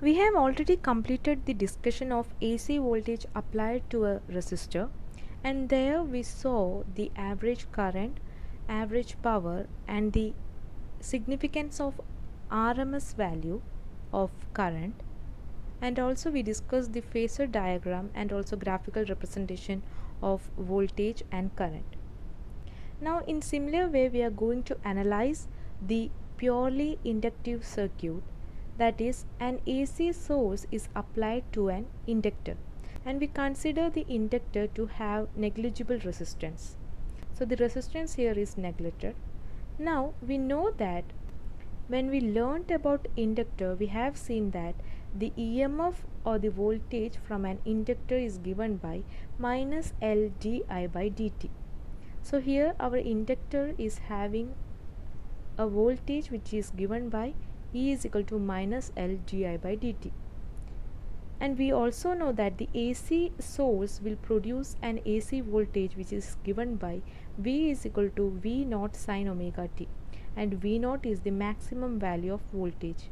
We have already completed the discussion of AC voltage applied to a resistor, and there we saw the average current, average power, and the significance of RMS value of current, and also we discussed the phasor diagram and also graphical representation of voltage and current. Now in similar way we are going to analyze the purely inductive circuit, that is an AC source is applied to an inductor and we consider the inductor to have negligible resistance. So the resistance here is neglected. Now we know that when we learnt about inductor, we have seen that the EMF or the voltage from an inductor is given by minus L di by dt. So here our inductor is having a voltage which is given by E is equal to minus L di by dt. And we also know that the AC source will produce an AC voltage which is given by V is equal to V naught sin omega t, and V naught is the maximum value of voltage.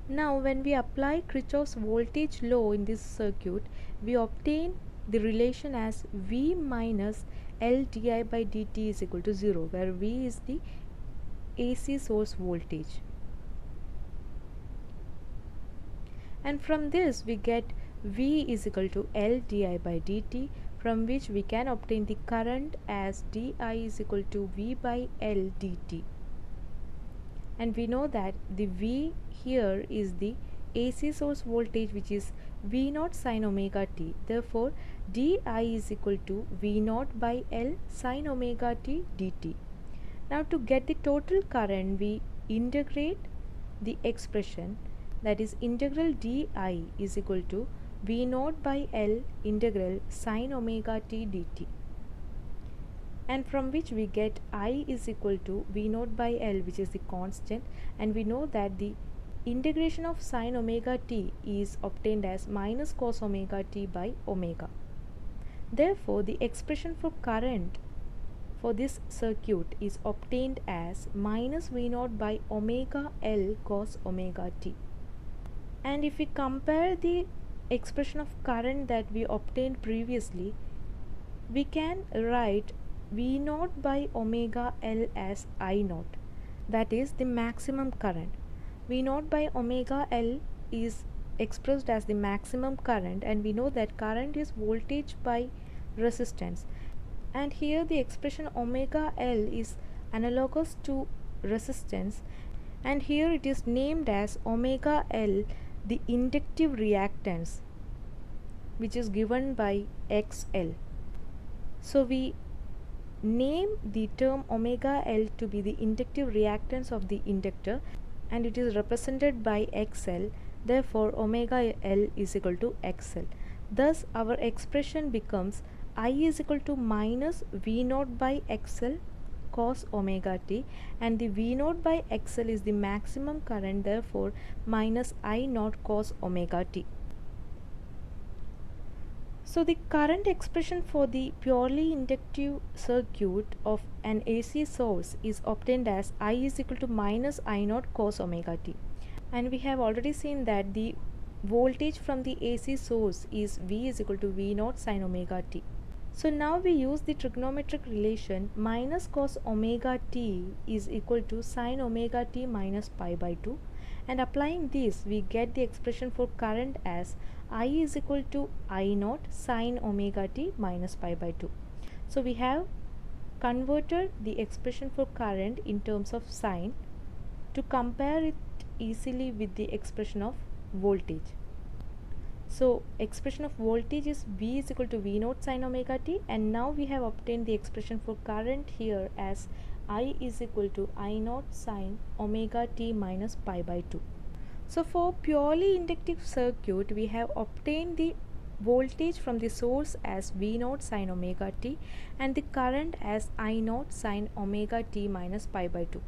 Now when we apply Kirchhoff's voltage law in this circuit, we obtain the relation as V minus L di by dt is equal to 0, where V is the AC source voltage. And from this we get V is equal to L di by dt, from which we can obtain the current as di is equal to V by L dt. And we know that the V here is the AC source voltage which is V naught sin omega t. Therefore, di is equal to V naught by L sin omega t dt. Now to get the total current, we integrate the expression, that is integral di is equal to V naught by L integral sin omega t dt, and from which we get I is equal to V naught by L, which is the constant, and we know that the integration of sin omega t is obtained as minus cos omega t by omega. Therefore, the expression for current for this circuit is obtained as minus V naught by omega L cos omega t. And if we compare the expression of current that we obtained previously, we can write V naught by omega L as I naught, that is the maximum current. V naught by omega L is expressed as the maximum current, and we know that current is voltage by resistance, and here the expression omega L is analogous to resistance, and here it is named as omega L, the inductive reactance, which is given by XL. So we name the term omega L to be the inductive reactance of the inductor, and it is represented by XL. Therefore, omega L is equal to XL. Thus, our expression becomes I is equal to minus V naught by XL cos omega t, and the V naught by XL is the maximum current, therefore minus I naught cos omega t. So the current expression for the purely inductive circuit of an AC source is obtained as I is equal to minus I naught cos omega t, and we have already seen that the voltage from the AC source is V is equal to V naught sin omega t. So now we use the trigonometric relation minus cos omega t is equal to sin omega t minus pi by 2, and applying this we get the expression for current as I is equal to I naught sin omega t minus pi by 2. So we have converted the expression for current in terms of sign to compare it easily with the expression of voltage. So expression of voltage is V is equal to V naught sin omega t, and now we have obtained the expression for current here as I is equal to I naught sin omega t minus pi by 2. So for purely inductive circuit, we have obtained the voltage from the source as V naught sin omega t and the current as I naught sin omega t minus pi by 2.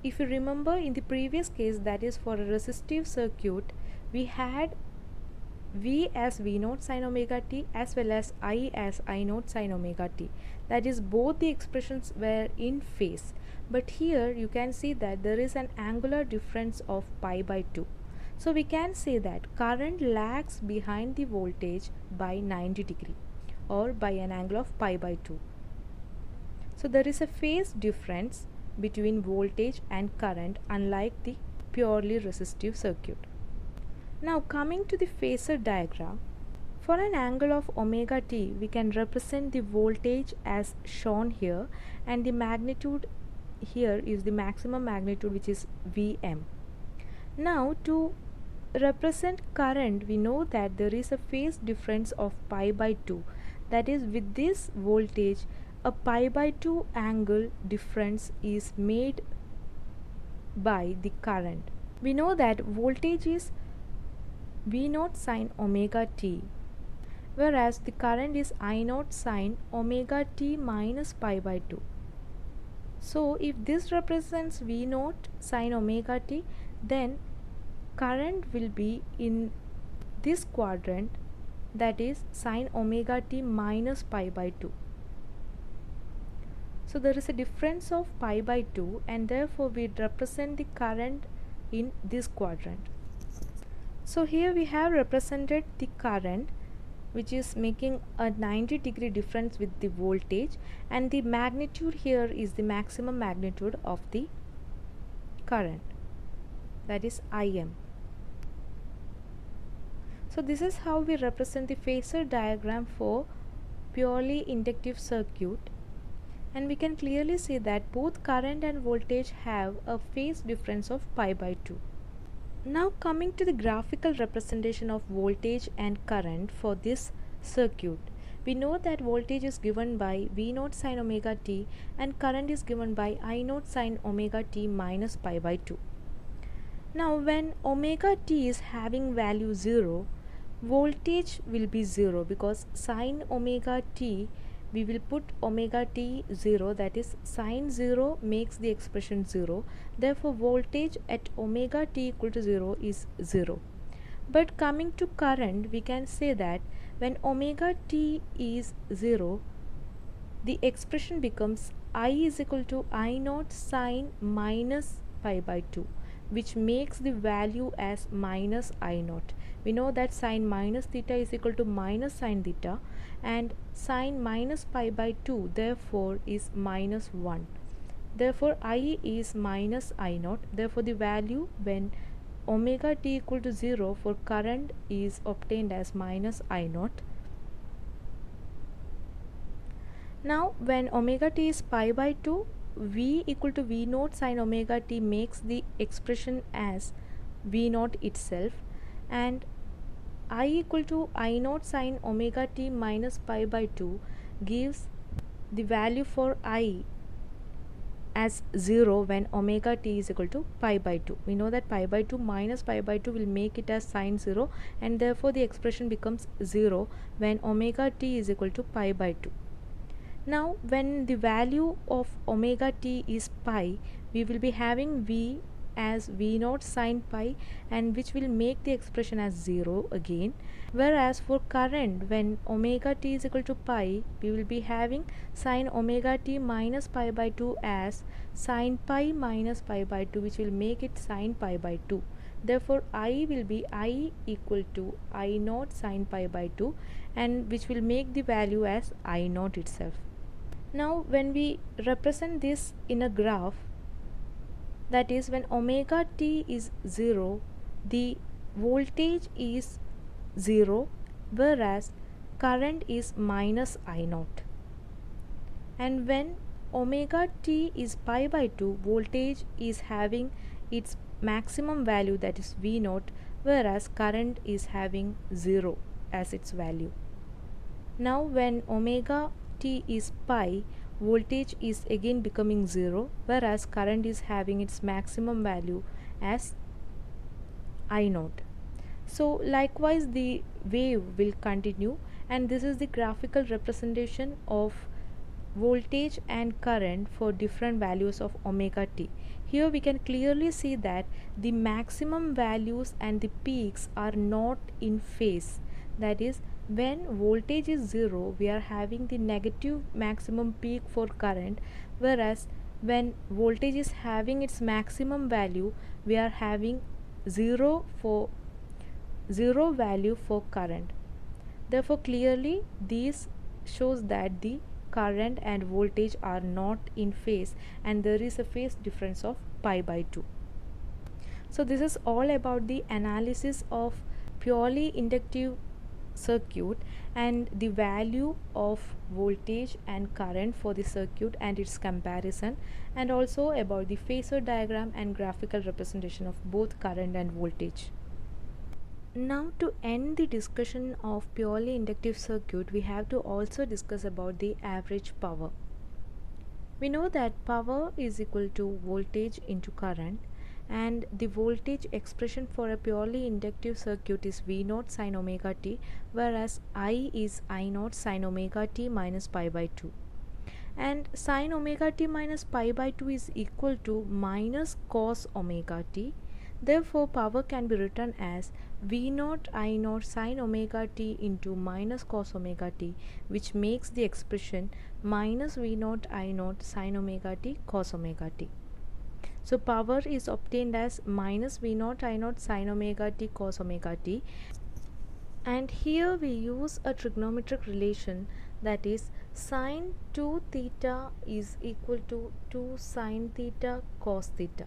If you remember in the previous case, that is for a resistive circuit, we had V as V naught sin omega t as well as I as I naught sin omega t. That is, both the expressions were in phase. But here you can see that there is an angular difference of pi by 2. So we can say that current lags behind the voltage by 90 degree or by an angle of pi by 2. So there is a phase difference between voltage and current, unlike the purely resistive circuit. Now coming to the phasor diagram, for an angle of omega t we can represent the voltage as shown here, and the magnitude here is the maximum magnitude, which is Vm. Now to represent current, we know that there is a phase difference of pi by 2. That is, with this voltage a pi by 2 angle difference is made by the current. We know that voltage is V naught sin omega t, whereas the current is I naught sin omega t minus pi by 2. So if this represents V naught sin omega t, then current will be in this quadrant, that is sin omega t minus pi by 2. So there is a difference of pi by 2, and therefore we represent the current in this quadrant. So here we have represented the current, which is making a 90 degree difference with the voltage, and the magnitude here is the maximum magnitude of the current, that is Im. So this is how we represent the phasor diagram for purely inductive circuit, and we can clearly see that both current and voltage have a phase difference of pi by 2. Now coming to the graphical representation of voltage and current for this circuit, we know that voltage is given by V naught sin omega t and current is given by I naught sin omega t minus pi by 2. Now when omega t is having value 0, voltage will be 0, because sin omega t we will put omega t 0, that is sin 0 makes the expression 0, therefore voltage at omega t equal to 0 is 0. But coming to current, we can say that when omega t is 0, the expression becomes I is equal to I naught sin minus pi by 2, which makes the value as minus I naught. We know that sin minus theta is equal to minus sin theta, and sin minus pi by 2 therefore is minus 1. Therefore I is minus I naught. Therefore the value when omega t equal to 0 for current is obtained as minus I naught. Now when omega t is pi by 2, V equal to V naught sin omega t makes the expression as V naught itself, and I equal to I naught sin omega t minus pi by 2 gives the value for I as 0 when omega t is equal to pi by 2. We know that pi by 2 minus pi by 2 will make it as sin 0, and therefore the expression becomes 0 when omega t is equal to pi by 2. Now when the value of omega t is pi, we will be having V as V naught sin pi, and which will make the expression as 0 again, whereas for current when omega t is equal to pi, we will be having sin omega t minus pi by 2 as sin pi minus pi by 2, which will make it sin pi by 2. Therefore I will be I equal to I naught sin pi by 2, and which will make the value as I naught itself. Now when we represent this in a graph, that is when omega t is 0, the voltage is 0, whereas current is minus I naught. And when omega t is pi by 2, voltage is having its maximum value, that is V naught, whereas current is having 0 as its value. Now when omega t is pi, voltage is again becoming 0, whereas current is having its maximum value as I naught. So likewise the wave will continue, and this is the graphical representation of voltage and current for different values of omega t. Here we can clearly see that the maximum values and the peaks are not in phase. That is, when voltage is 0, we are having the negative maximum peak for current, whereas when voltage is having its maximum value, we are having 0 value for current. Therefore, clearly this shows that the current and voltage are not in phase, and there is a phase difference of pi by 2. So this is all about the analysis of purely inductive circuit and the value of voltage and current for the circuit and its comparison, and also about the phasor diagram and graphical representation of both current and voltage. Now, to end the discussion of purely inductive circuit, we have to also discuss about the average power. We know that power is equal to voltage into current, and the voltage expression for a purely inductive circuit is V0 sin omega t, whereas I is I0 sin omega t minus pi by 2. And sin omega t minus pi by 2 is equal to minus cos omega t. Therefore, power can be written as V0 I0 sin omega t into minus cos omega t, which makes the expression minus V0 I0 sin omega t cos omega t. So power is obtained as minus V0 I0 sin omega t cos omega t, and here we use a trigonometric relation, that is sin 2 theta is equal to 2 sin theta cos theta.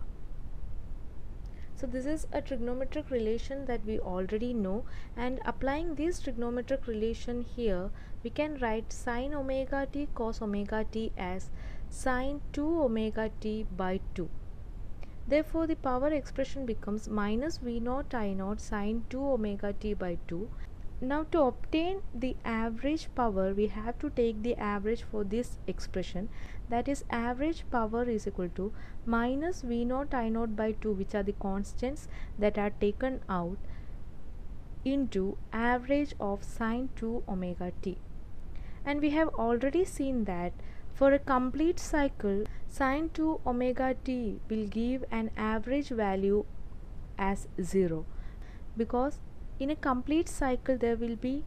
So this is a trigonometric relation that we already know, and applying this trigonometric relation here, we can write sin omega t cos omega t as sin 2 omega t by 2. Therefore, the power expression becomes minus V0 I0 sin 2 omega t by 2. Now, to obtain the average power, we have to take the average for this expression, that is average power is equal to minus V0 I0 by 2, which are the constants that are taken out, into average of sin 2 omega t. And we have already seen that for a complete cycle, sin 2 omega t will give an average value as 0, because in a complete cycle there will be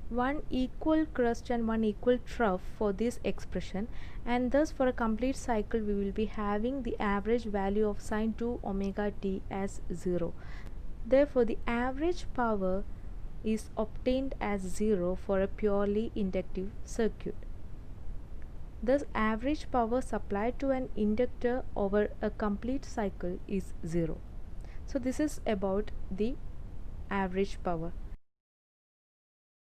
one equal crest and one equal trough for this expression, and thus for a complete cycle we will be having the average value of sin 2 omega t as 0. Therefore, the average power is obtained as 0 for a purely inductive circuit. Thus, average power supplied to an inductor over a complete cycle is 0. So this is about the average power.